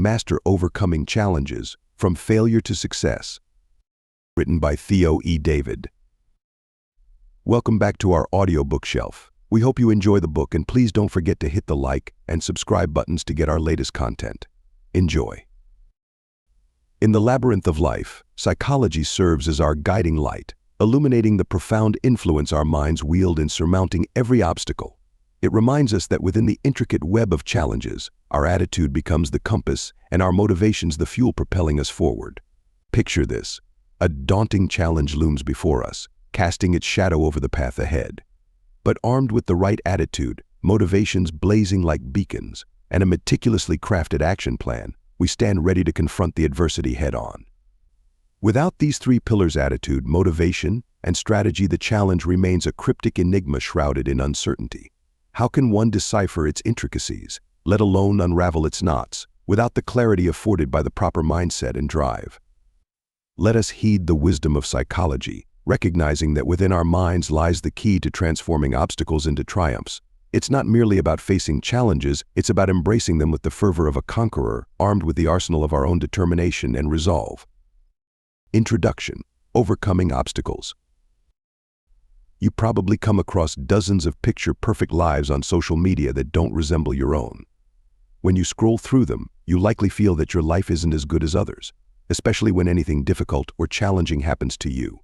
Master Overcoming Challenges, From Failure to Success. Written by Theo E. David. Welcome back to our audiobook shelf. We hope you enjoy the book, and please don't forget to hit the like and subscribe buttons to get our latest content. Enjoy. In the labyrinth of life, psychology serves as our guiding light, illuminating the profound influence our minds wield in surmounting every obstacle. It reminds us that within the intricate web of challenges, our attitude becomes the compass and our motivations the fuel propelling us forward. Picture this. A daunting challenge looms before us, casting its shadow over the path ahead. But armed with the right attitude, motivations blazing like beacons, and a meticulously crafted action plan, we stand ready to confront the adversity head-on. Without these three pillars, attitude, motivation, and strategy, the challenge remains a cryptic enigma shrouded in uncertainty. How can one decipher its intricacies, let alone unravel its knots, without the clarity afforded by the proper mindset and drive? Let us heed the wisdom of psychology, recognizing that within our minds lies the key to transforming obstacles into triumphs. It's not merely about facing challenges, it's about embracing them with the fervor of a conqueror, armed with the arsenal of our own determination and resolve. Introduction: Overcoming Obstacles. You probably come across dozens of picture-perfect lives on social media that don't resemble your own. When you scroll through them, you likely feel that your life isn't as good as others, especially when anything difficult or challenging happens to you.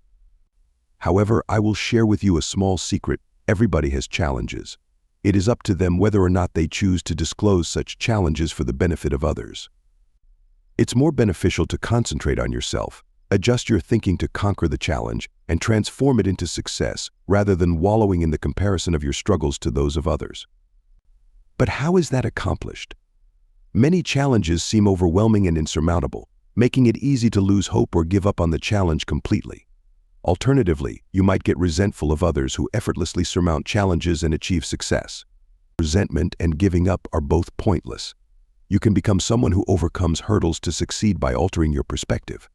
However, I will share with you a small secret: everybody has challenges. It is up to them whether or not they choose to disclose such challenges for the benefit of others. It's more beneficial to concentrate on yourself, adjust your thinking to conquer the challenge, and transform it into success, rather than wallowing in the comparison of your struggles to those of others. But how is that accomplished? Many challenges seem overwhelming and insurmountable, making it easy to lose hope or give up on the challenge completely. Alternatively, you might get resentful of others who effortlessly surmount challenges and achieve success. Resentment and giving up are both pointless. You can become someone who overcomes hurdles to succeed by altering your perspective.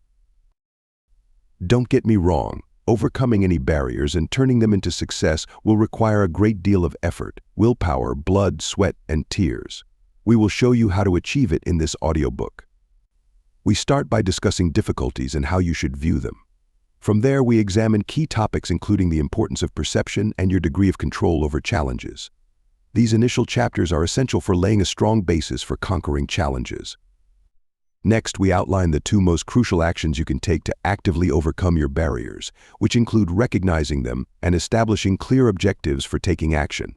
Don't get me wrong, overcoming any barriers and turning them into success will require a great deal of effort, willpower, blood, sweat, and tears. We will show you how to achieve it in this audiobook. We start by discussing difficulties and how you should view them. From there, we examine key topics including the importance of perception and your degree of control over challenges. These initial chapters are essential for laying a strong basis for conquering challenges. Next, we outline the two most crucial actions you can take to actively overcome your barriers, which include recognizing them and establishing clear objectives for taking action.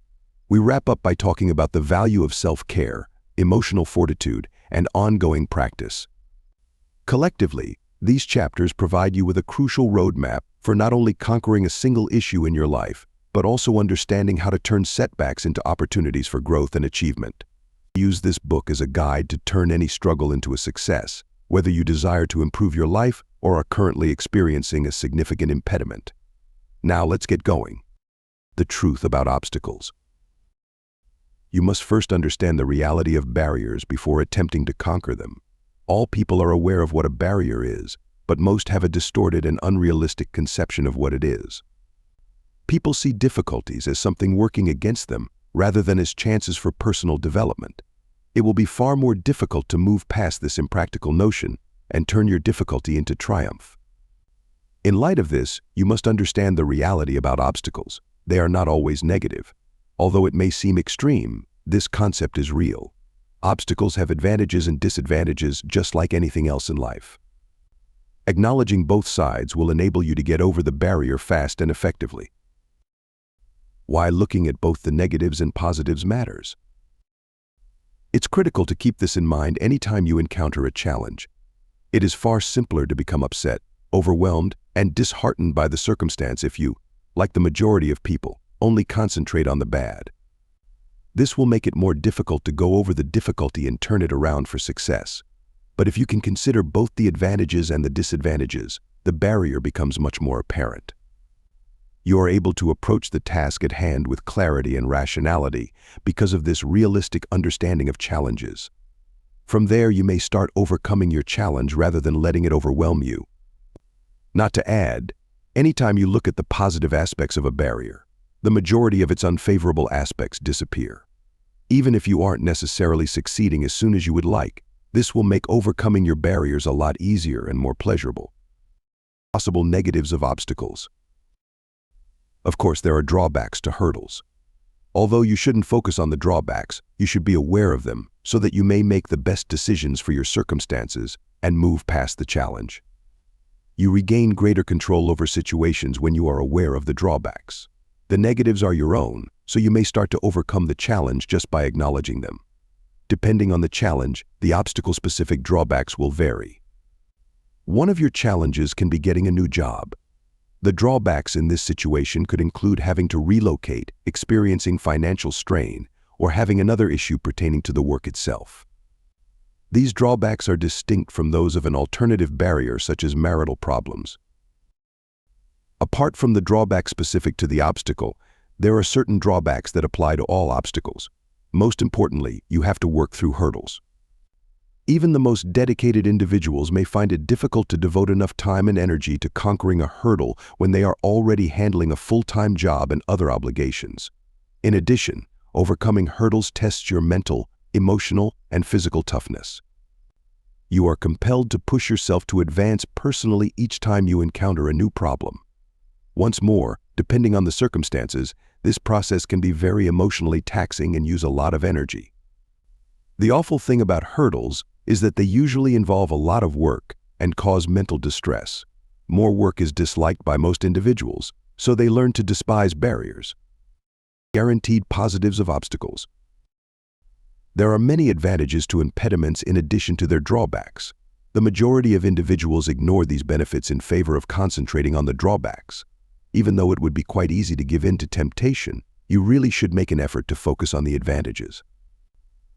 We wrap up by talking about the value of self-care, emotional fortitude, and ongoing practice. Collectively, these chapters provide you with a crucial roadmap for not only conquering a single issue in your life, but also understanding how to turn setbacks into opportunities for growth and achievement. Use this book as a guide to turn any struggle into a success, whether you desire to improve your life or are currently experiencing a significant impediment. Now let's get going. The truth about obstacles. You must first understand the reality of barriers before attempting to conquer them. All people are aware of what a barrier is, but most have a distorted and unrealistic conception of what it is. People see difficulties as something working against them, rather than as chances for personal development. It will be far more difficult to move past this impractical notion and turn your difficulty into triumph. In light of this, you must understand the reality about obstacles. They are not always negative. Although it may seem extreme, this concept is real. Obstacles have advantages and disadvantages just like anything else in life. Acknowledging both sides will enable you to get over the barrier fast and effectively. Why looking at both the negatives and positives matters. It's critical to keep this in mind anytime you encounter a challenge. It is far simpler to become upset, overwhelmed, and disheartened by the circumstance if you, like the majority of people, only concentrate on the bad. This will make it more difficult to go over the difficulty and turn it around for success. But if you can consider both the advantages and the disadvantages, the barrier becomes much more apparent. You are able to approach the task at hand with clarity and rationality because of this realistic understanding of challenges. From there, you may start overcoming your challenge rather than letting it overwhelm you. Not to add, anytime you look at the positive aspects of a barrier, the majority of its unfavorable aspects disappear. Even if you aren't necessarily succeeding as soon as you would like, This will make overcoming your barriers a lot easier and more pleasurable. Possible negatives of obstacles. Of course, there are drawbacks to hurdles. Although you shouldn't focus on the drawbacks, you should be aware of them so that you may make the best decisions for your circumstances and move past the challenge. You regain greater control over situations when you are aware of the drawbacks. The negatives are your own, so you may start to overcome the challenge just by acknowledging them. Depending on the challenge, the obstacle-specific drawbacks will vary. One of your challenges can be getting a new job. The drawbacks in this situation could include having to relocate, experiencing financial strain, or having another issue pertaining to the work itself. These drawbacks are distinct from those of an alternative barrier such as marital problems. Apart from the drawbacks specific to the obstacle, there are certain drawbacks that apply to all obstacles. Most importantly, you have to work through hurdles. Even the most dedicated individuals may find it difficult to devote enough time and energy to conquering a hurdle when they are already handling a full-time job and other obligations. In addition, overcoming hurdles tests your mental, emotional, and physical toughness. You are compelled to push yourself to advance personally each time you encounter a new problem. Once more, depending on the circumstances, this process can be very emotionally taxing and use a lot of energy. The awful thing about hurdles is that they usually involve a lot of work and cause mental distress. More work is disliked by most individuals, so they learn to despise barriers. Guaranteed positives of obstacles. There are many advantages to impediments in addition to their drawbacks. The majority of individuals ignore these benefits in favor of concentrating on the drawbacks. Even though it would be quite easy to give in to temptation, you really should make an effort to focus on the advantages.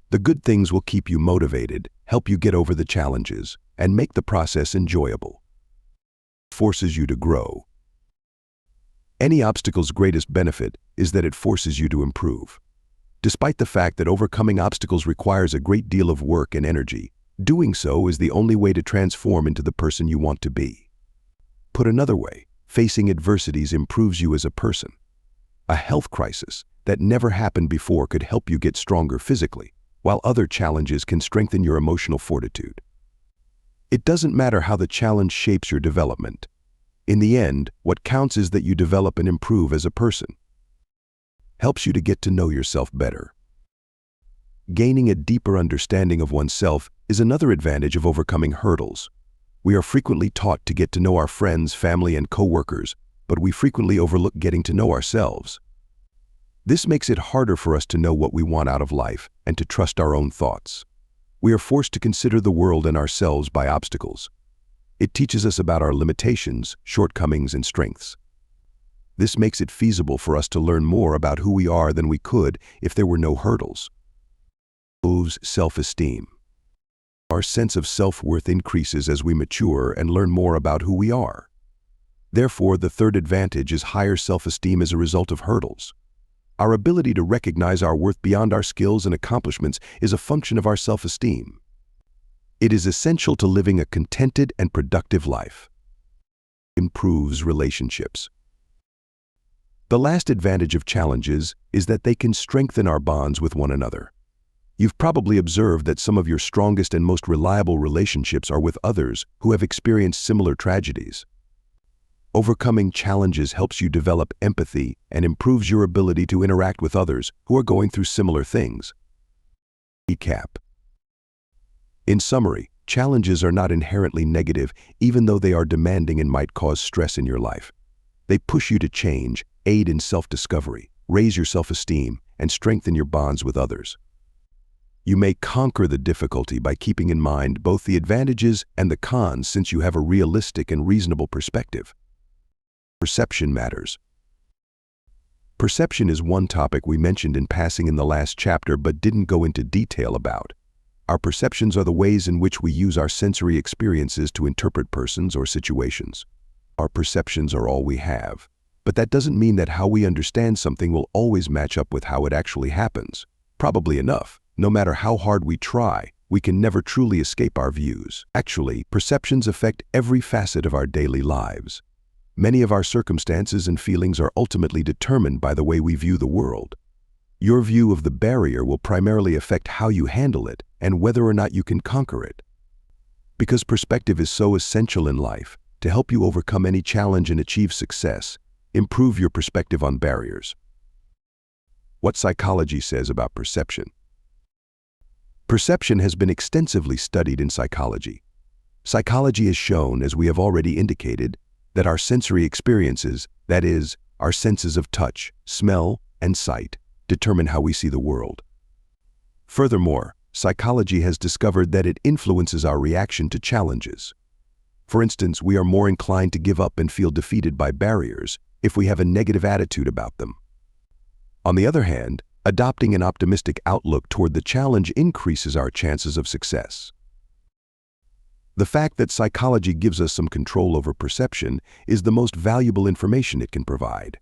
The good things will keep you motivated, help you get over the challenges, and make the process enjoyable. Forces you to grow. Any obstacle's greatest benefit is that it forces you to improve. Despite the fact that overcoming obstacles requires a great deal of work and energy, doing so is the only way to transform into the person you want to be. Put another way, facing adversities improves you as a person. A health crisis that never happened before could help you get stronger physically, while other challenges can strengthen your emotional fortitude. It doesn't matter how the challenge shapes your development. In the end, what counts is that you develop and improve as a person. Helps you to get to know yourself better. Gaining a deeper understanding of oneself is another advantage of overcoming hurdles. We are frequently taught to get to know our friends, family, and co-workers, but we frequently overlook getting to know ourselves. This makes it harder for us to know what we want out of life and to trust our own thoughts. We are forced to consider the world and ourselves by obstacles. It teaches us about our limitations, shortcomings, and strengths. This makes it feasible for us to learn more about who we are than we could if there were no hurdles. Moves self-esteem. Our sense of self-worth increases as we mature and learn more about who we are. Therefore, the third advantage is higher self-esteem as a result of hurdles. Our ability to recognize our worth beyond our skills and accomplishments is a function of our self-esteem. It is essential to living a contented and productive life. Improves relationships. The last advantage of challenges is that they can strengthen our bonds with one another. You've probably observed that some of your strongest and most reliable relationships are with others who have experienced similar tragedies. Overcoming challenges helps you develop empathy and improves your ability to interact with others who are going through similar things. Recap. In summary, challenges are not inherently negative, even though they are demanding and might cause stress in your life. They push you to change, aid in self-discovery, raise your self-esteem, and strengthen your bonds with others. You may conquer the difficulty by keeping in mind both the advantages and the cons, since you have a realistic and reasonable perspective. Perception matters. Perception is one topic we mentioned in passing in the last chapter but didn't go into detail about. Our perceptions are the ways in which we use our sensory experiences to interpret persons or situations. Our perceptions are all we have, but that doesn't mean that how we understand something will always match up with how it actually happens. Probably enough, no matter how hard we try, we can never truly escape our views. Actually, perceptions affect every facet of our daily lives. Many of our circumstances and feelings are ultimately determined by the way we view the world. Your view of the barrier will primarily affect how you handle it and whether or not you can conquer it. Because perspective is so essential in life, to help you overcome any challenge and achieve success, improve your perspective on barriers. What psychology says about perception. Perception has been extensively studied in psychology. Psychology has shown, as we have already indicated, that our sensory experiences, that is, our senses of touch, smell, and sight, determine how we see the world. Furthermore, psychology has discovered that it influences our reaction to challenges. For instance, we are more inclined to give up and feel defeated by barriers if we have a negative attitude about them. On the other hand, adopting an optimistic outlook toward the challenge increases our chances of success. The fact that psychology gives us some control over perception is the most valuable information it can provide.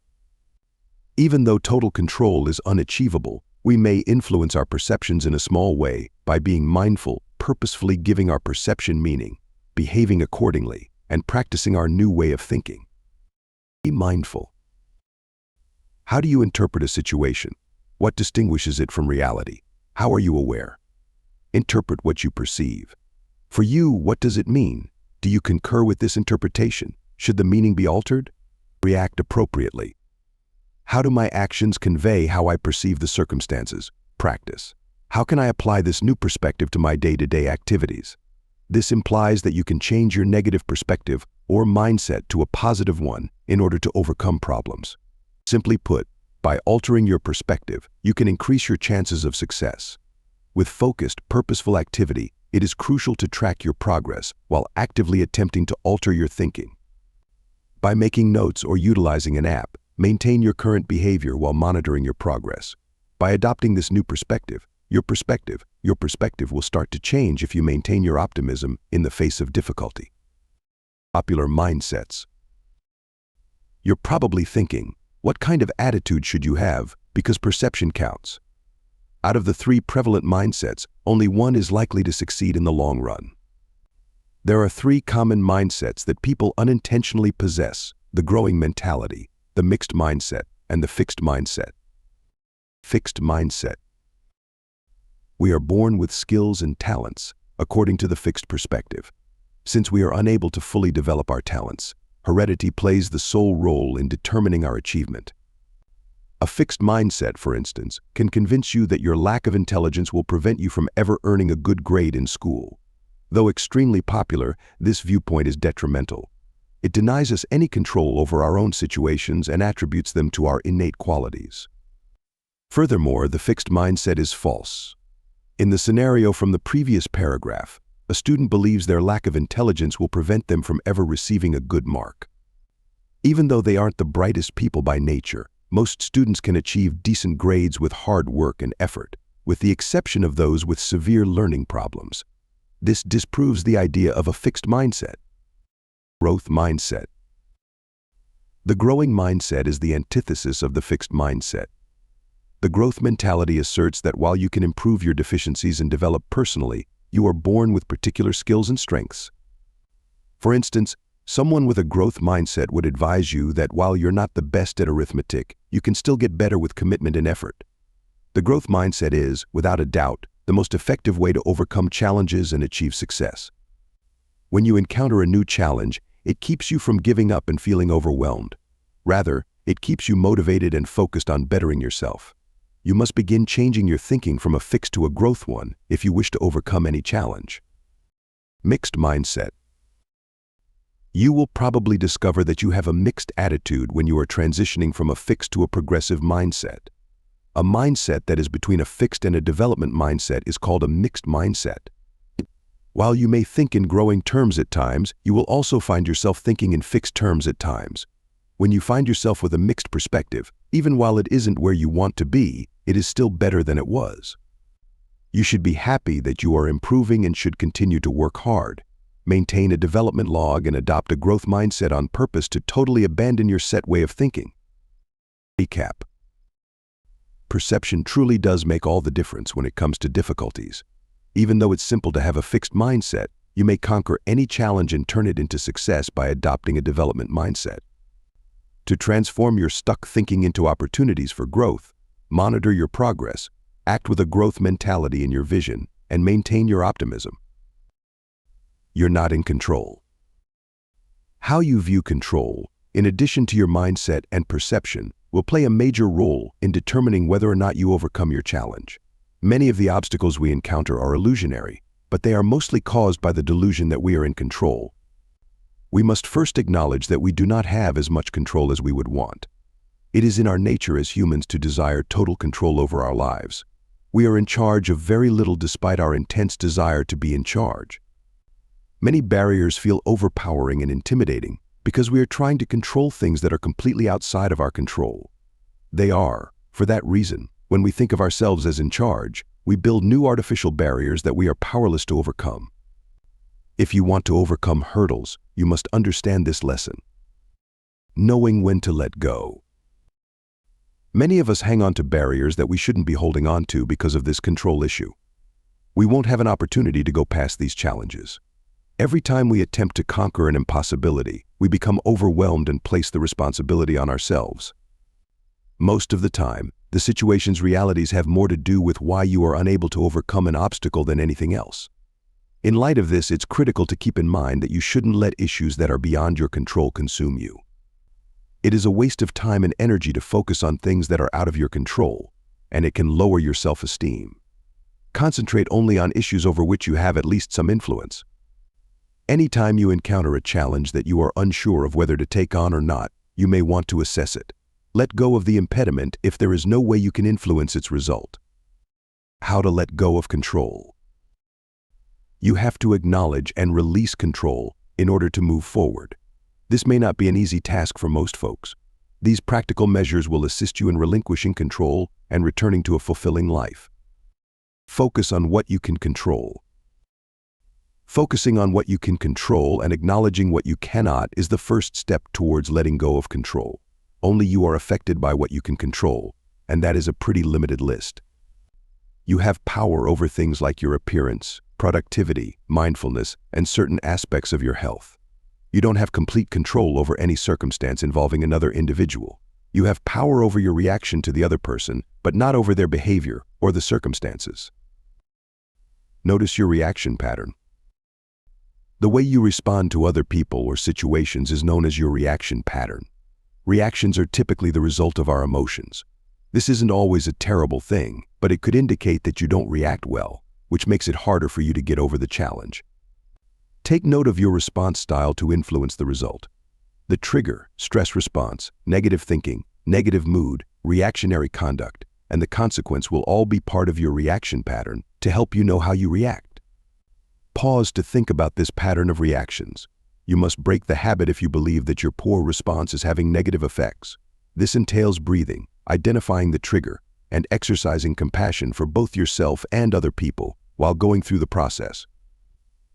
Even though total control is unachievable, we may influence our perceptions in a small way by being mindful, purposefully giving our perception meaning, behaving accordingly, and practicing our new way of thinking. Be mindful. How do you interpret a situation? What distinguishes it from reality? How are you aware? Interpret what you perceive. For you, what does it mean? Do you concur with this interpretation? Should the meaning be altered? React appropriately. How do my actions convey how I perceive the circumstances? Practice. How can I apply this new perspective to my day-to-day activities? This implies that you can change your negative perspective or mindset to a positive one in order to overcome problems. Simply put, by altering your perspective, you can increase your chances of success. With focused, purposeful activity, it is crucial to track your progress while actively attempting to alter your thinking. By making notes or utilizing an app, maintain your current behavior while monitoring your progress. By adopting this new perspective, your perspective will start to change if you maintain your optimism in the face of difficulty. Popular mindsets. You're probably thinking, what kind of attitude should you have, because perception counts? Out of the 3 prevalent mindsets, only one is likely to succeed in the long run. There are 3 common mindsets that people unintentionally possess: the growing mentality, the mixed mindset, and the fixed mindset. Fixed mindset. We are born with skills and talents, according to the fixed perspective. Since we are unable to fully develop our talents, heredity plays the sole role in determining our achievement. A fixed mindset, for instance, can convince you that your lack of intelligence will prevent you from ever earning a good grade in school. Though extremely popular, this viewpoint is detrimental. It denies us any control over our own situations and attributes them to our innate qualities. Furthermore, the fixed mindset is false. In the scenario from the previous paragraph, a student believes their lack of intelligence will prevent them from ever receiving a good mark. Even though they aren't the brightest people by nature, most students can achieve decent grades with hard work and effort, with the exception of those with severe learning problems. This disproves the idea of a fixed mindset. Growth mindset. The growing mindset is the antithesis of the fixed mindset. The growth mentality asserts that while you can improve your deficiencies and develop personally, you are born with particular skills and strengths. For instance, someone with a growth mindset would advise you that while you're not the best at arithmetic, you can still get better with commitment and effort. The growth mindset is, without a doubt, the most effective way to overcome challenges and achieve success. When you encounter a new challenge, it keeps you from giving up and feeling overwhelmed. Rather, it keeps you motivated and focused on bettering yourself. You must begin changing your thinking from a fixed to a growth one if you wish to overcome any challenge. Mixed mindset. You will probably discover that you have a mixed attitude when you are transitioning from a fixed to a progressive mindset. A mindset that is between a fixed and a development mindset is called a mixed mindset. While you may think in growing terms at times, you will also find yourself thinking in fixed terms at times. When you find yourself with a mixed perspective, even while it isn't where you want to be, it is still better than it was. You should be happy that you are improving and should continue to work hard. Maintain a development log and adopt a growth mindset on purpose to totally abandon your set way of thinking. Recap. Perception truly does make all the difference when it comes to difficulties. Even though it's simple to have a fixed mindset, you may conquer any challenge and turn it into success by adopting a development mindset. To transform your stuck thinking into opportunities for growth, Monitor your progress, act with a growth mentality in your vision, and maintain your optimism. You're not in control. How you view control, in addition to your mindset and perception, will play a major role in determining whether or not you overcome your challenge. Many of the obstacles we encounter are illusionary, but they are mostly caused by the delusion that we are in control. We must first acknowledge that we do not have as much control as we would want. It is in our nature as humans to desire total control over our lives. We are in charge of very little despite our intense desire to be in charge. Many barriers feel overpowering and intimidating because we are trying to control things that are completely outside of our control. They are, for that reason, when we think of ourselves as in charge, we build new artificial barriers that we are powerless to overcome. If you want to overcome hurdles, you must understand this lesson. Knowing when to let go. Many of us hang on to barriers that we shouldn't be holding on to because of this control issue. We won't have an opportunity to go past these challenges. Every time we attempt to conquer an impossibility, we become overwhelmed and place the responsibility on ourselves. Most of the time, the situation's realities have more to do with why you are unable to overcome an obstacle than anything else. In light of this, it's critical to keep in mind that you shouldn't let issues that are beyond your control consume you. It is a waste of time and energy to focus on things that are out of your control, and it can lower your self-esteem. Concentrate only on issues over which you have at least some influence. Anytime you encounter a challenge that you are unsure of whether to take on or not, you may want to assess it. Let go of the impediment if there is no way you can influence its result. How to let go of control. You have to acknowledge and release control in order to move forward. This may not be an easy task for most folks. These practical measures will assist you in relinquishing control and returning to a fulfilling life. Focus on what you can control. Focusing on what you can control and acknowledging what you cannot is the first step towards letting go of control. Only you are affected by what you can control, and that is a pretty limited list. You have power over things like your appearance, productivity, mindfulness, and certain aspects of your health. You don't have complete control over any circumstance involving another individual. You have power over your reaction to the other person, but not over their behavior or the circumstances. Notice your reaction pattern. The way you respond to other people or situations is known as your reaction pattern. Reactions are typically the result of our emotions. This isn't always a terrible thing, but it could indicate that you don't react well, which makes it harder for you to get over the challenge. Take note of your response style to influence the result. The trigger, stress response, negative thinking, negative mood, reactionary conduct, and the consequence will all be part of your reaction pattern to help you know how you react. Pause to think about this pattern of reactions. You must break the habit if you believe that your poor response is having negative effects. This entails breathing, identifying the trigger, and exercising compassion for both yourself and other people while going through the process.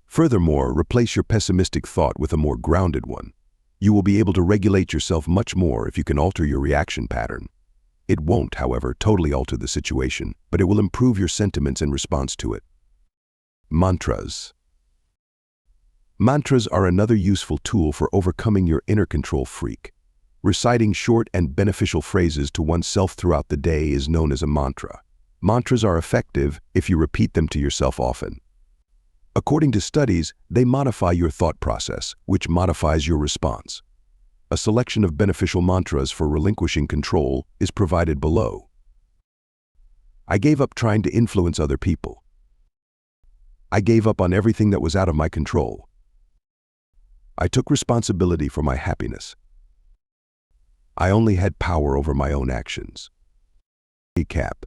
Furthermore, replace your pessimistic thought with a more grounded one. You will be able to regulate yourself much more if you can alter your reaction pattern. It won't, however, totally alter the situation, but it will improve your sentiments in response to it. Mantras. Mantras are another useful tool for overcoming your inner control freak. Reciting short and beneficial phrases to oneself throughout the day is known as a mantra. Mantras are effective if you repeat them to yourself often. According to studies, they modify your thought process, which modifies your response. A selection of beneficial mantras for relinquishing control is provided below. I gave up trying to influence other people. I gave up on everything that was out of my control. I took responsibility for my happiness. I only had power over my own actions. Recap.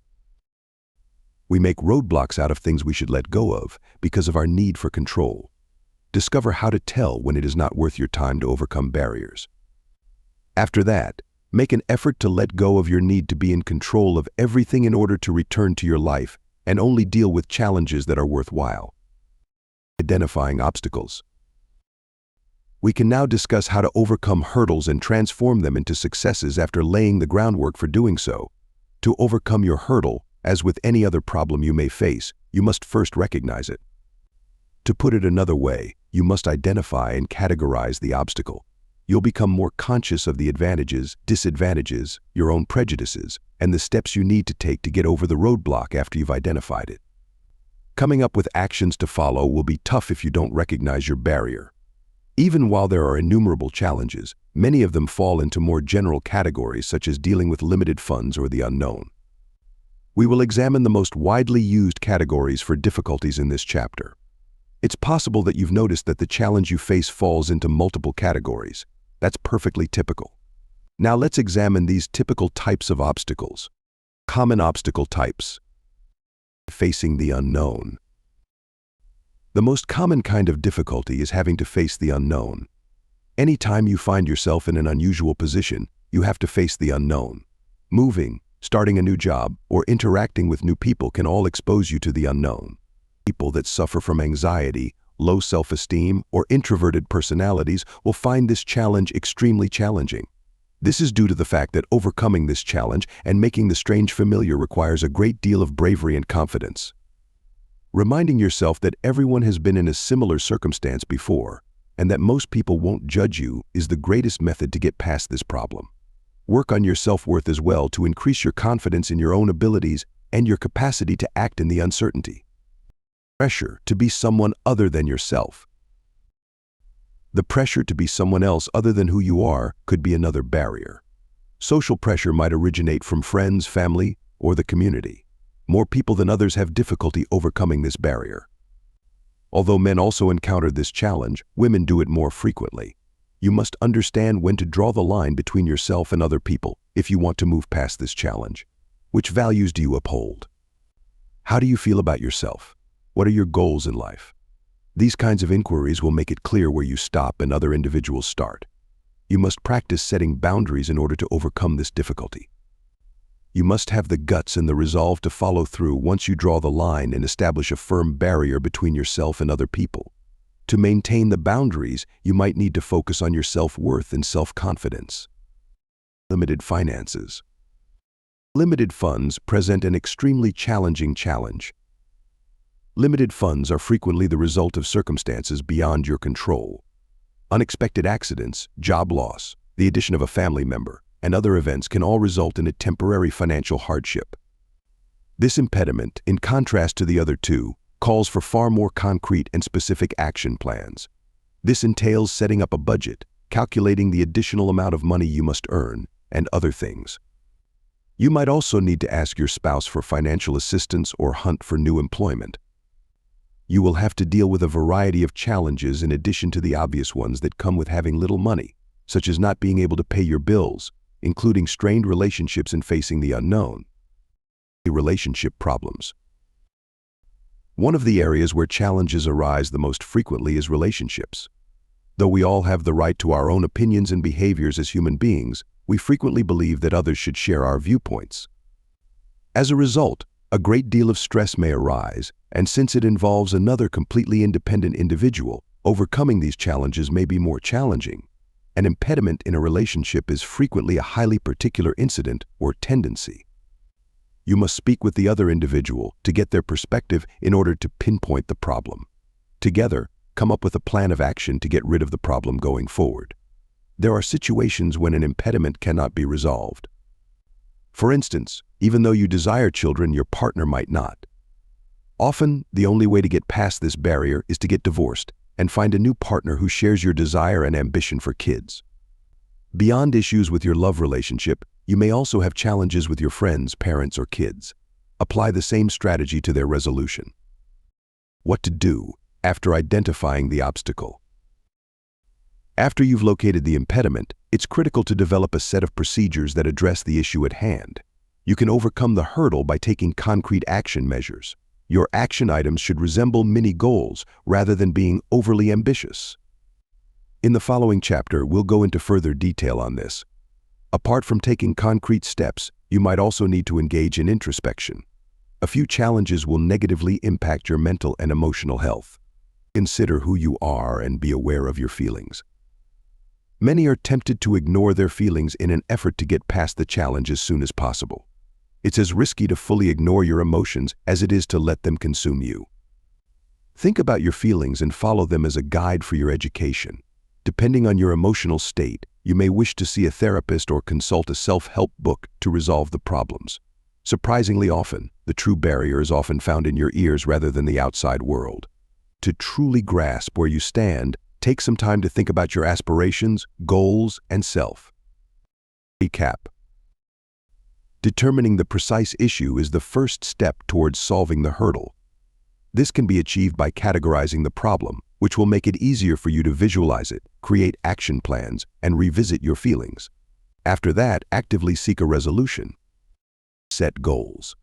We make roadblocks out of things we should let go of because of our need for control. Discover how to tell when it is not worth your time to overcome barriers. After that, make an effort to let go of your need to be in control of everything in order to return to your life and only deal with challenges that are worthwhile. Identifying obstacles. We can now discuss how to overcome hurdles and transform them into successes after laying the groundwork for doing so. To overcome your hurdle, as with any other problem you may face, you must first recognize it. To put it another way, you must identify and categorize the obstacle. you'll become more conscious of the advantages, disadvantages, your own prejudices, and the steps you need to take to get over the roadblock after you've identified it. Coming up with actions to follow will be tough if you don't recognize your barrier. Even while there are innumerable challenges, many of them fall into more general categories such as dealing with limited funds or the unknown. We will examine the most widely used categories for difficulties in this chapter. It's possible that you've noticed that the challenge you face falls into multiple categories. That's perfectly typical. Now let's examine these typical types of obstacles. Common obstacle types. Facing the unknown. The most common kind of difficulty is having to face the unknown. Anytime you find yourself in an unusual position, you have to face the unknown. Moving, starting a new job, or interacting with new people can all expose you to the unknown. People that suffer from anxiety, low self-esteem, or introverted personalities will find this challenge extremely challenging. This is due to the fact that overcoming this challenge and making the strange familiar requires a great deal of bravery and confidence. Reminding yourself that everyone has been in a similar circumstance before, and that most people won't judge you is the greatest method to get past this problem. Work on your self-worth as well to increase your confidence in your own abilities and your capacity to act in the uncertainty. Pressure to be someone other than yourself. The pressure to be someone else other than who you are could be another barrier. Social pressure might originate from friends, family, or the community. More people than others have difficulty overcoming this barrier. Although men also encounter this challenge, women do it more frequently. You must understand when to draw the line between yourself and other people if you want to move past this challenge. Which values do you uphold? How do you feel about yourself? What are your goals in life? These kinds of inquiries will make it clear where you stop and other individuals start. You must practice setting boundaries in order to overcome this difficulty. You must have the guts and the resolve to follow through once you draw the line and establish a firm barrier between yourself and other people. To maintain the boundaries, you might need to focus on your self-worth and self-confidence. Limited finances. Limited funds present an extremely challenging challenge. Limited funds are frequently the result of circumstances beyond your control. Unexpected accidents, job loss, the addition of a family member, and other events can all result in a temporary financial hardship. This impediment, in contrast to the other two, calls for far more concrete and specific action plans. This entails setting up a budget, calculating the additional amount of money you must earn, and other things. You might also need to ask your spouse for financial assistance or hunt for new employment. You will have to deal with a variety of challenges in addition to the obvious ones that come with having little money, such as not being able to pay your bills, including strained relationships and facing the unknown. Relationship problems. One of the areas where challenges arise the most frequently is relationships. Though we all have the right to our own opinions and behaviors as human beings, we frequently believe that others should share our viewpoints. As a result, a great deal of stress may arise, and since it involves another completely independent individual, overcoming these challenges may be more challenging. An impediment in a relationship is frequently a highly particular incident or tendency. You must speak with the other individual to get their perspective in order to pinpoint the problem. Together, come up with a plan of action to get rid of the problem going forward. There are situations when an impediment cannot be resolved. For instance, even though you desire children, your partner might not. Often, the only way to get past this barrier is to get divorced and find a new partner who shares your desire and ambition for kids. Beyond issues with your love relationship, you may also have challenges with your friends, parents, or kids. Apply the same strategy to their resolution. What to do after identifying the obstacle. After you've located the impediment, it's critical to develop a set of procedures that address the issue at hand. You can overcome the hurdle by taking concrete action measures. Your action items should resemble mini goals rather than being overly ambitious. In the following chapter, we'll go into further detail on this. Apart from taking concrete steps, you might also need to engage in introspection. A few challenges will negatively impact your mental and emotional health. Consider who you are and be aware of your feelings. Many are tempted to ignore their feelings in an effort to get past the challenge as soon as possible. It's as risky to fully ignore your emotions as it is to let them consume you. Think about your feelings and follow them as a guide for your education. Depending on your emotional state, you may wish to see a therapist or consult a self-help book to resolve the problems. Surprisingly often, the true barrier is often found in your ears rather than the outside world. To truly grasp where you stand, take some time to think about your aspirations, goals, and self. Recap. Determining the precise issue is the first step towards solving the hurdle. This can be achieved by categorizing the problem, which will make it easier for you to visualize it, create action plans, and revisit your feelings. After that, actively seek a resolution. Set goals.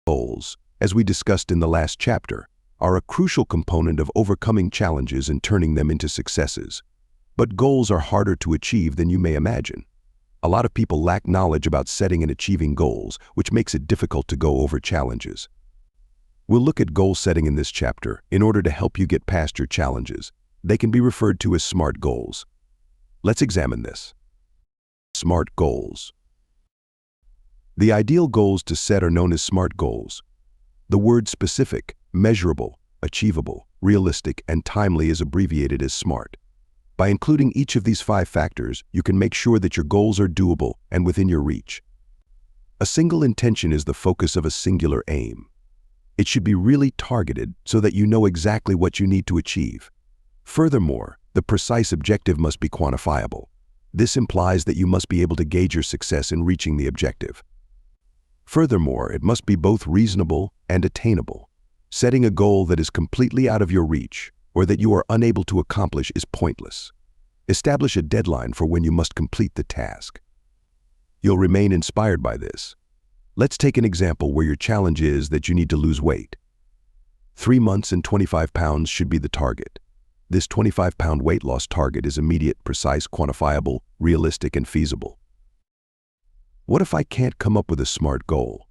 Goals, as we discussed in the last chapter, are a crucial component of overcoming challenges and turning them into successes. But goals are harder to achieve than you may imagine. A lot of people lack knowledge about setting and achieving goals, which makes it difficult to go over challenges. We'll look at goal setting in this chapter in order to help you get past your challenges. They can be referred to as SMART goals. Let's examine this. SMART goals. The ideal goals to set are known as SMART goals. The word specific, measurable, achievable, realistic, and timely is abbreviated as SMART. By including each of these 5 factors, you can make sure that your goals are doable and within your reach. A single intention is the focus of a singular aim. It should be really targeted so that you know exactly what you need to achieve. Furthermore, the precise objective must be quantifiable. This implies that you must be able to gauge your success in reaching the objective. Furthermore, it must be both reasonable and attainable. Setting a goal that is completely out of your reach or that you are unable to accomplish is pointless. Establish a deadline for when you must complete the task. You'll remain inspired by this. Let's take an example where your challenge is that you need to lose weight. 3 months and 25 pounds should be the target. This 25-pound weight loss target is immediate, precise, quantifiable, realistic, and feasible. What if I can't come up with a SMART goal?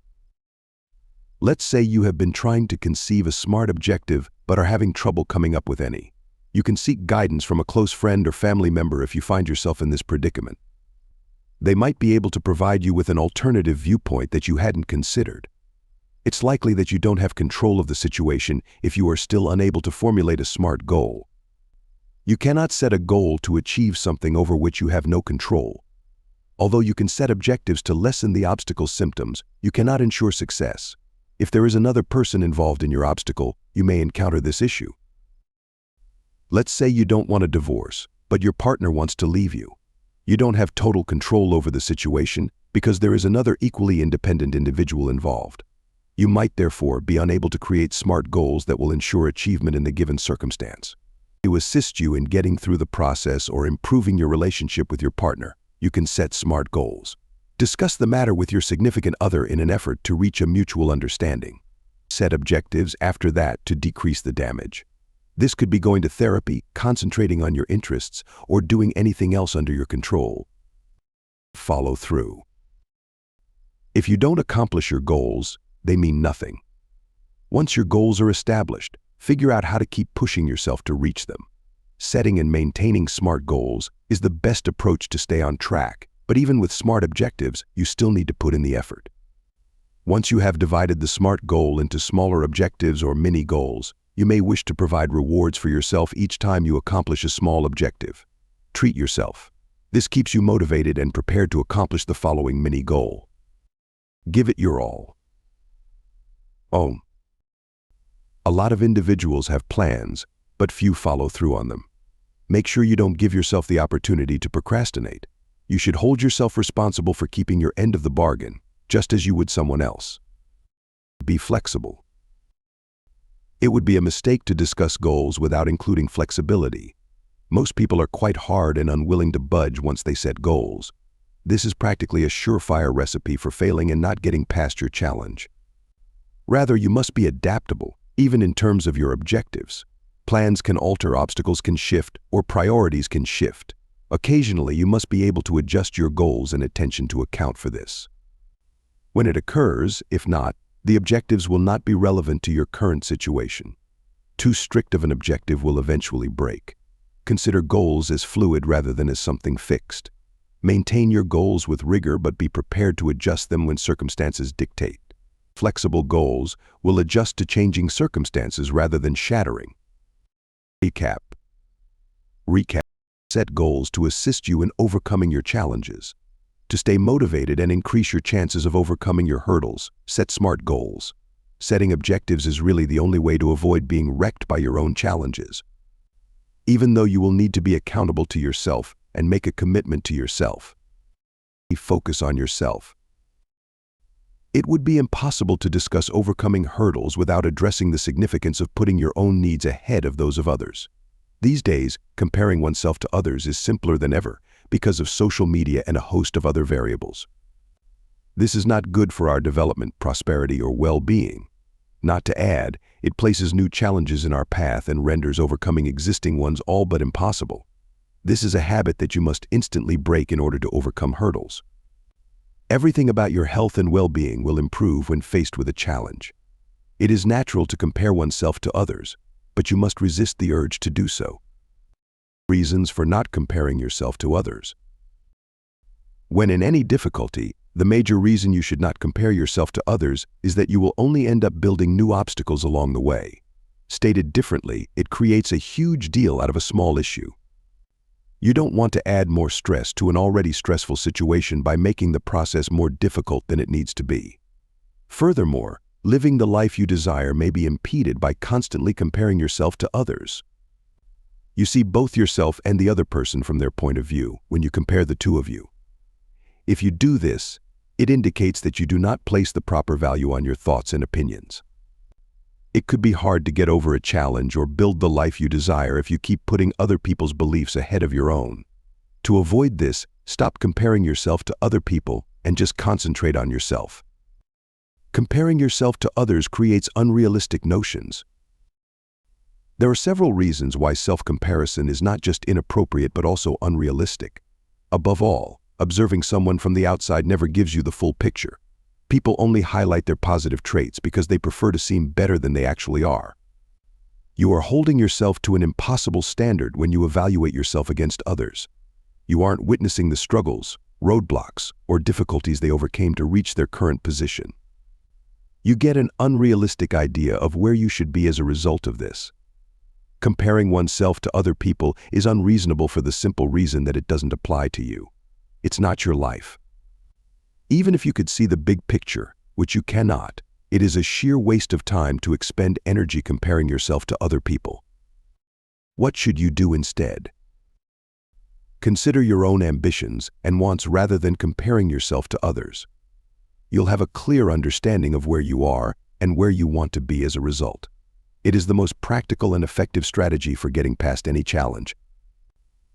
Let's say you have been trying to conceive a SMART objective but are having trouble coming up with any. You can seek guidance from a close friend or family member if you find yourself in this predicament. They might be able to provide you with an alternative viewpoint that you hadn't considered. It's likely that you don't have control of the situation if you are still unable to formulate a SMART goal. You cannot set a goal to achieve something over which you have no control. Although you can set objectives to lessen the obstacle's symptoms, you cannot ensure success. If there is another person involved in your obstacle, you may encounter this issue. Let's say you don't want a divorce, but your partner wants to leave you. You don't have total control over the situation because there is another equally independent individual involved. You might therefore be unable to create SMART goals that will ensure achievement in the given circumstance. To assist you in getting through the process or improving your relationship with your partner, you can set SMART goals. Discuss the matter with your significant other in an effort to reach a mutual understanding. Set objectives after that to decrease the damage. This could be going to therapy, concentrating on your interests, or doing anything else under your control. Follow through. If you don't accomplish your goals, they mean nothing. Once your goals are established, figure out how to keep pushing yourself to reach them. Setting and maintaining SMART goals is the best approach to stay on track, but even with SMART objectives, you still need to put in the effort. Once you have divided the SMART goal into smaller objectives or mini goals, you may wish to provide rewards for yourself each time you accomplish a small objective. Treat yourself. This keeps you motivated and prepared to accomplish the following mini goal. Give it your all. A lot of individuals have plans, but few follow through on them. Make sure you don't give yourself the opportunity to procrastinate. You should hold yourself responsible for keeping your end of the bargain, just as you would someone else. Be flexible. It would be a mistake to discuss goals without including flexibility. Most people are quite hard and unwilling to budge once they set goals. This is practically a surefire recipe for failing and not getting past your challenge. Rather, you must be adaptable, even in terms of your objectives. Plans can alter, obstacles can shift, or priorities can shift. Occasionally, you must be able to adjust your goals and attention to account for this. When it occurs, if not, the objectives will not be relevant to your current situation. Too strict of an objective will eventually break. Consider goals as fluid rather than as something fixed. Maintain your goals with rigor, but be prepared to adjust them when circumstances dictate. Flexible goals will adjust to changing circumstances rather than shattering. Recap. set goals to assist you in overcoming your challenges. To stay motivated and increase your chances of overcoming your hurdles, set SMART goals. Setting objectives is really the only way to avoid being wrecked by your own challenges. Even though you will need to be accountable to yourself and make a commitment to yourself, focus on yourself. It would be impossible to discuss overcoming hurdles without addressing the significance of putting your own needs ahead of those of others. These days, comparing oneself to others is simpler than ever because of social media and a host of other variables. This is not good for our development, prosperity, or well-being. Not to add, it places new challenges in our path and renders overcoming existing ones all but impossible. This is a habit that you must instantly break in order to overcome hurdles. Everything about your health and well-being will improve when faced with a challenge. It is natural to compare oneself to others, but you must resist the urge to do so. Reasons for not comparing yourself to others. When in any difficulty, the major reason you should not compare yourself to others is that you will only end up building new obstacles along the way. Stated differently, it creates a huge deal out of a small issue. You don't want to add more stress to an already stressful situation by making the process more difficult than it needs to be. Furthermore, living the life you desire may be impeded by constantly comparing yourself to others. You see both yourself and the other person from their point of view when you compare the two of you. If you do this, it indicates that you do not place the proper value on your thoughts and opinions. It could be hard to get over a challenge or build the life you desire if you keep putting other people's beliefs ahead of your own. To avoid this, stop comparing yourself to other people and just concentrate on yourself. Comparing yourself to others creates unrealistic notions. There are several reasons why self-comparison is not just inappropriate but also unrealistic. Above all, observing someone from the outside never gives you the full picture. People only highlight their positive traits because they prefer to seem better than they actually are. You are holding yourself to an impossible standard when you evaluate yourself against others. You aren't witnessing the struggles, roadblocks, or difficulties they overcame to reach their current position. You get an unrealistic idea of where you should be as a result of this. Comparing oneself to other people is unreasonable for the simple reason that it doesn't apply to you. It's not your life. Even if you could see the big picture, which you cannot, it is a sheer waste of time to expend energy comparing yourself to other people. What should you do instead? Consider your own ambitions and wants rather than comparing yourself to others. You'll have a clear understanding of where you are and where you want to be as a result. It is the most practical and effective strategy for getting past any challenge.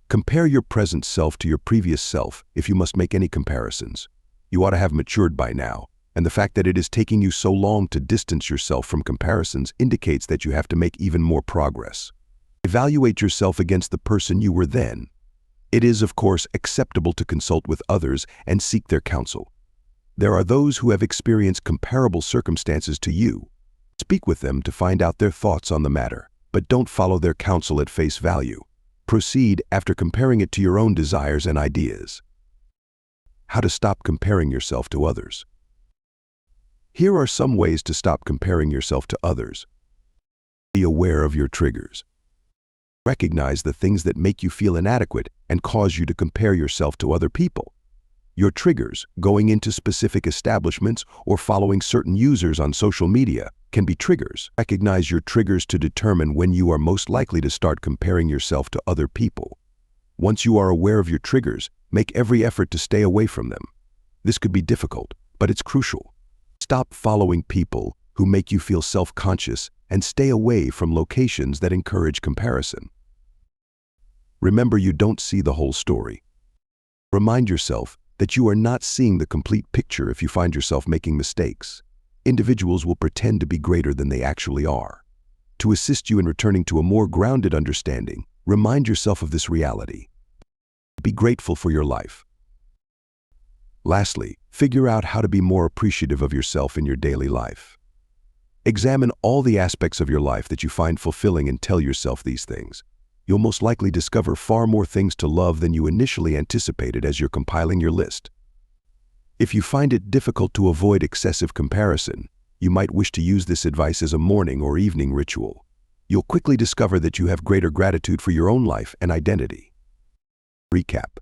Compare your present self to your previous self if you must make any comparisons. You ought to have matured by now, and the fact that it is taking you so long to distance yourself from comparisons indicates that you have to make even more progress. Evaluate yourself against the person you were then. It is, of course, acceptable to consult with others and seek their counsel. There are those who have experienced comparable circumstances to you. Speak with them to find out their thoughts on the matter, but don't follow their counsel at face value. Proceed after comparing it to your own desires and ideas. How to stop comparing yourself to others. Here are some ways to stop comparing yourself to others. Be aware of your triggers. Recognize the things that make you feel inadequate and cause you to compare yourself to other people. Your triggers, going into specific establishments or following certain users on social media, can be triggers. Recognize your triggers to determine when you are most likely to start comparing yourself to other people. Once you are aware of your triggers, make every effort to stay away from them. This could be difficult, but it's crucial. Stop following people who make you feel self-conscious and stay away from locations that encourage comparison. Remember, you don't see the whole story. Remind yourself that you are not seeing the complete picture if you find yourself making mistakes. Individuals will pretend to be greater than they actually are. To assist you in returning to a more grounded understanding, remind yourself of this reality. Be grateful for your life. Lastly, figure out how to be more appreciative of yourself in your daily life. Examine all the aspects of your life that you find fulfilling and tell yourself these things. You'll most likely discover far more things to love than you initially anticipated as you're compiling your list. If you find it difficult to avoid excessive comparison, you might wish to use this advice as a morning or evening ritual. You'll quickly discover that you have greater gratitude for your own life and identity. Recap.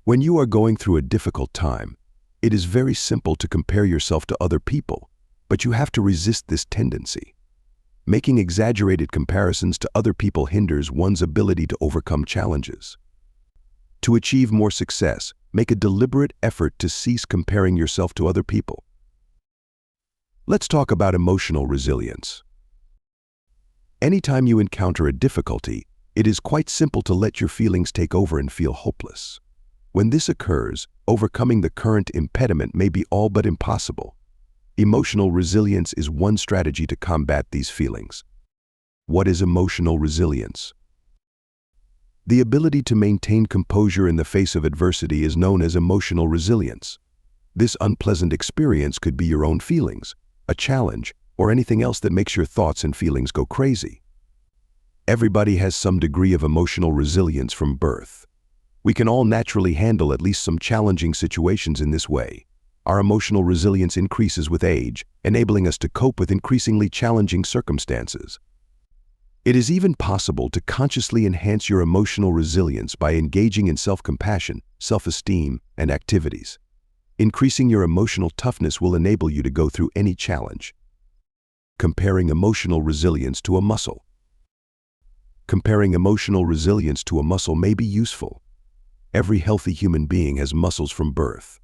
When you are going through a difficult time, it is very simple to compare yourself to other people, but you have to resist this tendency. Making exaggerated comparisons to other people hinders one's ability to overcome challenges. To achieve more success, make a deliberate effort to cease comparing yourself to other people. Let's talk about emotional resilience. Anytime you encounter a difficulty, it is quite simple to let your feelings take over and feel hopeless. When this occurs, overcoming the current impediment may be all but impossible. Emotional resilience is one strategy to combat these feelings. What is emotional resilience? The ability to maintain composure in the face of adversity is known as emotional resilience. This unpleasant experience could be your own feelings, a challenge, or anything else that makes your thoughts and feelings go crazy. Everybody has some degree of emotional resilience from birth. We can all naturally handle at least some challenging situations in this way. Our emotional resilience increases with age, enabling us to cope with increasingly challenging circumstances. It is even possible to consciously enhance your emotional resilience by engaging in self-compassion, self-esteem, and activities. Increasing your emotional toughness will enable you to go through any challenge. Comparing emotional resilience to a muscle. Comparing emotional resilience to a muscle may be useful. Every healthy human being has muscles from birth.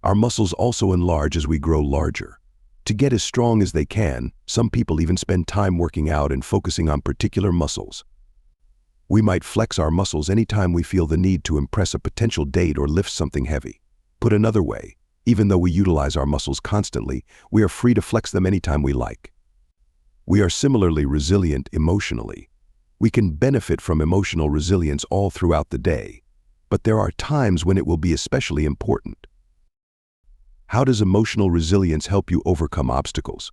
Our muscles also enlarge as we grow larger. To get as strong as they can, some people even spend time working out and focusing on particular muscles. We might flex our muscles anytime we feel the need to impress a potential date or lift something heavy. Put another way, even though we utilize our muscles constantly, we are free to flex them anytime we like. We are similarly resilient emotionally. We can benefit from emotional resilience all throughout the day, but there are times when it will be especially important. How does emotional resilience help you overcome obstacles?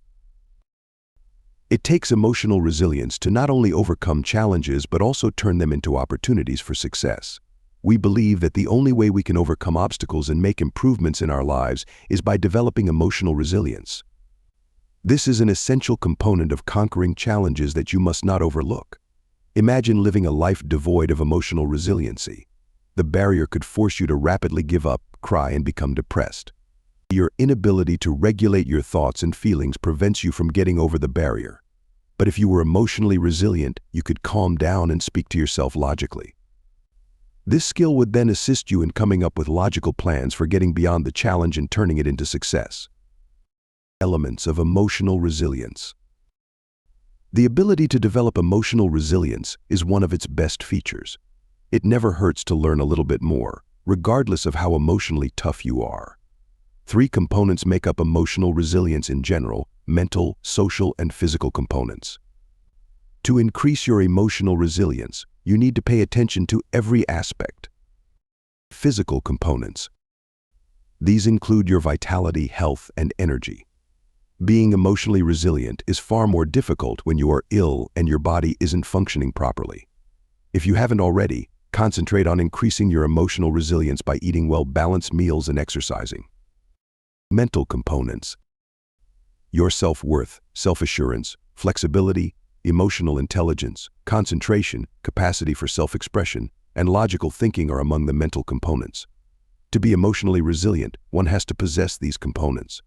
It takes emotional resilience to not only overcome challenges but also turn them into opportunities for success. We believe that the only way we can overcome obstacles and make improvements in our lives is by developing emotional resilience. This is an essential component of conquering challenges that you must not overlook. Imagine living a life devoid of emotional resiliency. The barrier could force you to rapidly give up, cry, and become depressed. Your inability to regulate your thoughts and feelings prevents you from getting over the barrier. But if you were emotionally resilient, you could calm down and speak to yourself logically. This skill would then assist you in coming up with logical plans for getting beyond the challenge and turning it into success. Elements of emotional resilience. The ability to develop emotional resilience is one of its best features. It never hurts to learn a little bit more, regardless of how emotionally tough you are. 3 components make up emotional resilience in general: mental, social, and physical components. To increase your emotional resilience, you need to pay attention to every aspect. Physical components. These include your vitality, health, and energy. Being emotionally resilient is far more difficult when you are ill and your body isn't functioning properly. If you haven't already, concentrate on increasing your emotional resilience by eating well-balanced meals and exercising. Mental components. Your self-worth, self-assurance, flexibility, emotional intelligence, concentration, capacity for self-expression, and logical thinking are among the mental components. To be emotionally resilient, one has to possess these components.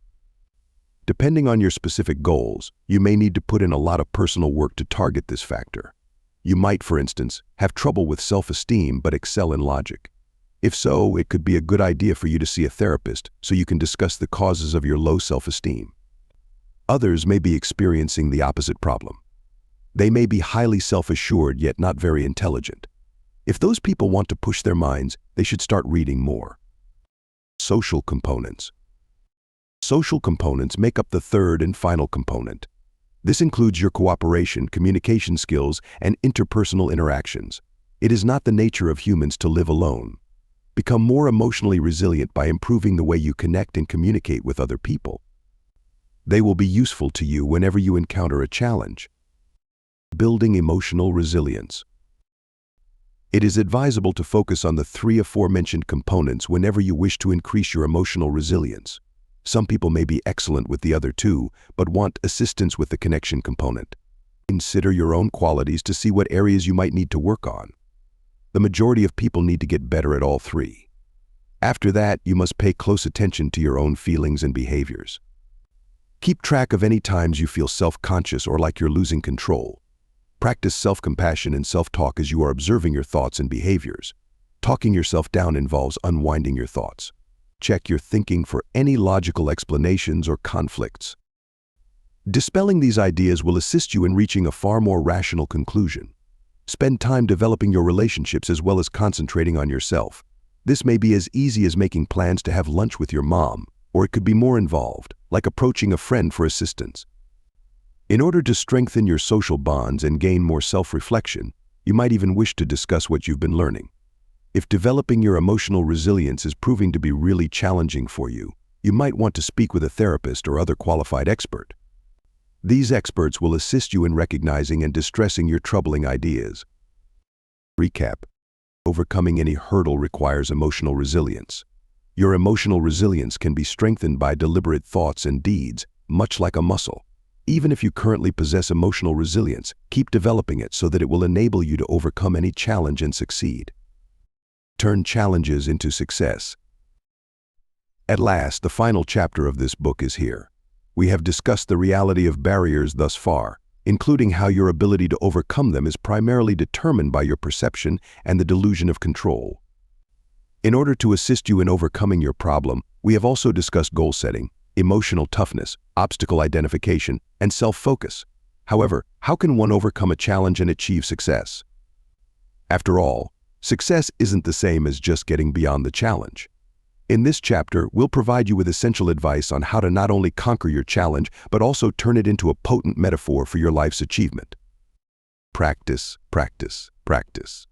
Depending on your specific goals, you may need to put in a lot of personal work to target this factor. You might, for instance, have trouble with self-esteem but excel in logic. If so, it could be a good idea for you to see a therapist so you can discuss the causes of your low self-esteem. Others may be experiencing the opposite problem. They may be highly self-assured yet not very intelligent. If those people want to push their minds, they should start reading more. Social components. Social components make up the third and final component. This includes your cooperation, communication skills, and interpersonal interactions. It is not the nature of humans to live alone. Become more emotionally resilient by improving the way you connect and communicate with other people. They will be useful to you whenever you encounter a challenge. Building emotional resilience. It is advisable to focus on the 3 aforementioned components whenever you wish to increase your emotional resilience. Some people may be excellent with the other 2, but want assistance with the connection component. Consider your own qualities to see what areas you might need to work on. The majority of people need to get better at all three. After that, you must pay close attention to your own feelings and behaviors. Keep track of any times you feel self-conscious or like you're losing control. Practice self-compassion and self-talk as you are observing your thoughts and behaviors. Talking yourself down involves unwinding your thoughts. Check your thinking for any logical explanations or conflicts. Dispelling these ideas will assist you in reaching a far more rational conclusion. Spend time developing your relationships as well as concentrating on yourself. This may be as easy as making plans to have lunch with your mom, or it could be more involved, like approaching a friend for assistance. In order to strengthen your social bonds and gain more self-reflection, you might even wish to discuss what you've been learning. If developing your emotional resilience is proving to be really challenging for you, you might want to speak with a therapist or other qualified expert. These experts will assist you in recognizing and distressing your troubling ideas. Recap. Overcoming any hurdle requires emotional resilience. Your emotional resilience can be strengthened by deliberate thoughts and deeds, much like a muscle. Even if you currently possess emotional resilience, keep developing it so that it will enable you to overcome any challenge and succeed. Turn challenges into success. At last, the final chapter of this book is here. We have discussed the reality of barriers thus far, including how your ability to overcome them is primarily determined by your perception and the delusion of control. In order to assist you in overcoming your problem, we have also discussed goal setting, emotional toughness, obstacle identification, and self-focus. However, how can one overcome a challenge and achieve success? After all, success isn't the same as just getting beyond the challenge. In this chapter, we'll provide you with essential advice on how to not only conquer your challenge, but also turn it into a potent metaphor for your life's achievement. Practice, practice, practice.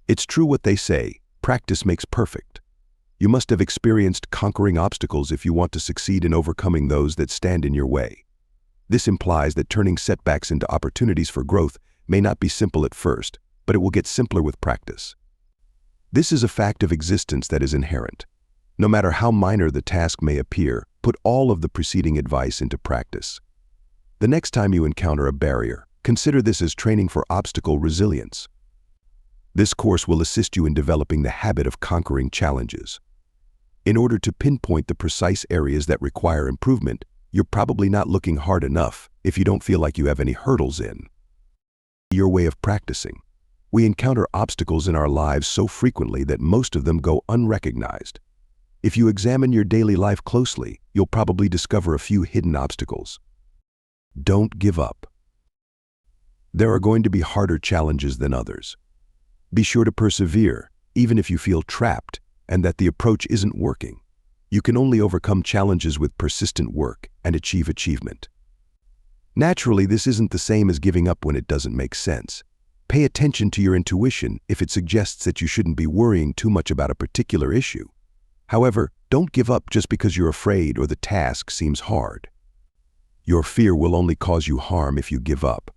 It's true what they say, practice makes perfect. You must have experienced conquering obstacles if you want to succeed in overcoming those that stand in your way. This implies that turning setbacks into opportunities for growth may not be simple at first, but it will get simpler with practice. This is a fact of existence that is inherent. No matter how minor the task may appear, put all of the preceding advice into practice. The next time you encounter a barrier, consider this as training for obstacle resilience. This course will assist you in developing the habit of conquering challenges. In order to pinpoint the precise areas that require improvement, you're probably not looking hard enough if you don't feel like you have any hurdles in your way of practicing. We encounter obstacles in our lives so frequently that most of them go unrecognized. If you examine your daily life closely, you'll probably discover a few hidden obstacles. Don't give up. There are going to be harder challenges than others. Be sure to persevere, even if you feel trapped and that the approach isn't working. You can only overcome challenges with persistent work and achieve achievement. Naturally, this isn't the same as giving up when it doesn't make sense. Pay attention to your intuition if it suggests that you shouldn't be worrying too much about a particular issue. However, don't give up just because you're afraid or the task seems hard. Your fear will only cause you harm if you give up.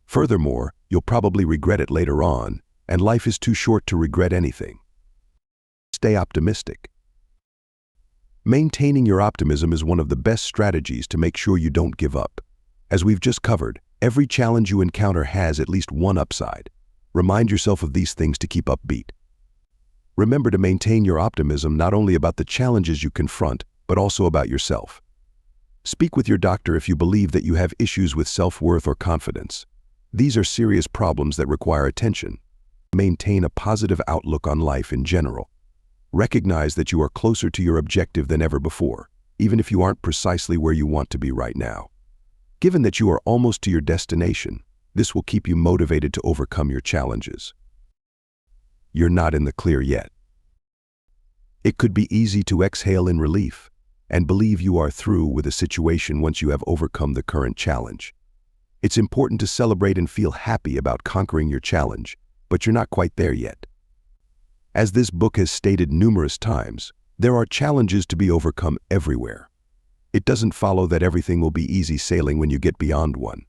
Furthermore, you'll probably regret it later on, and life is too short to regret anything. Stay optimistic. Maintaining your optimism is one of the best strategies to make sure you don't give up. As we've just covered, every challenge you encounter has at least one upside. Remind yourself of these things to keep upbeat. Remember to maintain your optimism not only about the challenges you confront, but also about yourself. Speak with your doctor if you believe that you have issues with self-worth or confidence. These are serious problems that require attention. Maintain a positive outlook on life in general. Recognize that you are closer to your objective than ever before, even if you aren't precisely where you want to be right now. Given that you are almost to your destination, this will keep you motivated to overcome your challenges. You're not in the clear yet. It could be easy to exhale in relief and believe you are through with a situation once you have overcome the current challenge. It's important to celebrate and feel happy about conquering your challenge, but you're not quite there yet. As this book has stated numerous times, there are challenges to be overcome everywhere. It doesn't follow that everything will be easy sailing when you get beyond one.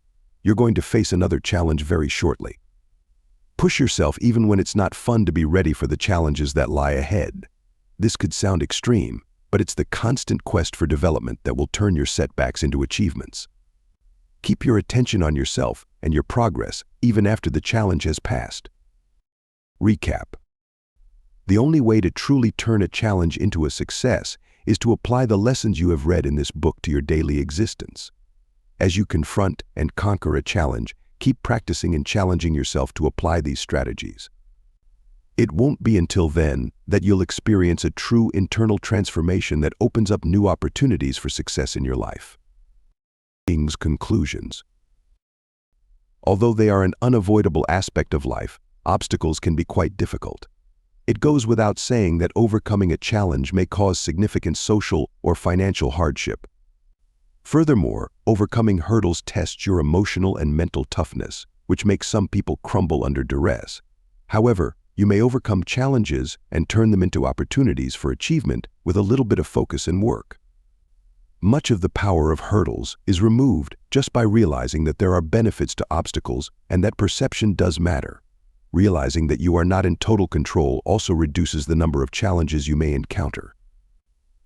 You're going to face another challenge very shortly. Push yourself even when it's not fun to be ready for the challenges that lie ahead. This could sound extreme, but it's the constant quest for development that will turn your setbacks into achievements. Keep your attention on yourself and your progress even after the challenge has passed. Recap. The only way to truly turn a challenge into a success is to apply the lessons you have read in this book to your daily existence. As you confront and conquer a challenge, keep practicing and challenging yourself to apply these strategies. It won't be until then that you'll experience a true internal transformation that opens up new opportunities for success in your life. Conclusions. Although they are an unavoidable aspect of life, obstacles can be quite difficult. It goes without saying that overcoming a challenge may cause significant social or financial hardship. Furthermore, overcoming hurdles tests your emotional and mental toughness, which makes some people crumble under duress. However, you may overcome challenges and turn them into opportunities for achievement with a little bit of focus and work. Much of the power of hurdles is removed just by realizing that there are benefits to obstacles and that perception does matter. Realizing that you are not in total control also reduces the number of challenges you may encounter.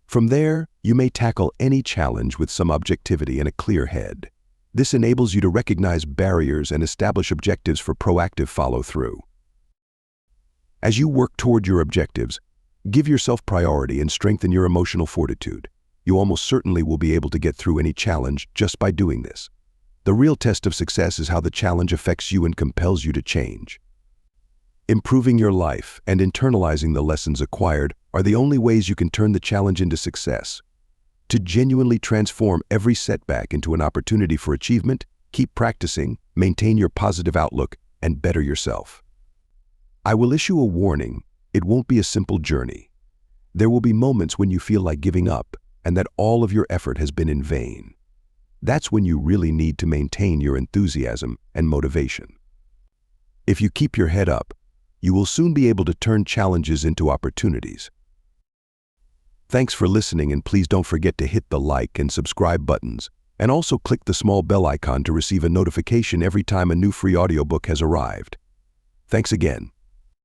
From there, you may tackle any challenge with some objectivity and a clear head. This enables you to recognize barriers and establish objectives for proactive follow-through. As you work toward your objectives, give yourself priority and strengthen your emotional fortitude. You almost certainly will be able to get through any challenge just by doing this. The real test of success is how the challenge affects you and compels you to change. Improving your life and internalizing the lessons acquired are the only ways you can turn the challenge into success. To genuinely transform every setback into an opportunity for achievement, keep practicing, maintain your positive outlook, and better yourself. I will issue a warning: it won't be a simple journey. There will be moments when you feel like giving up and that all of your effort has been in vain. That's when you really need to maintain your enthusiasm and motivation. If you keep your head up, you will soon be able to turn challenges into opportunities. Thanks for listening, and please don't forget to hit the like and subscribe buttons, and also click the small bell icon to receive a notification every time a new free audiobook has arrived. Thanks again.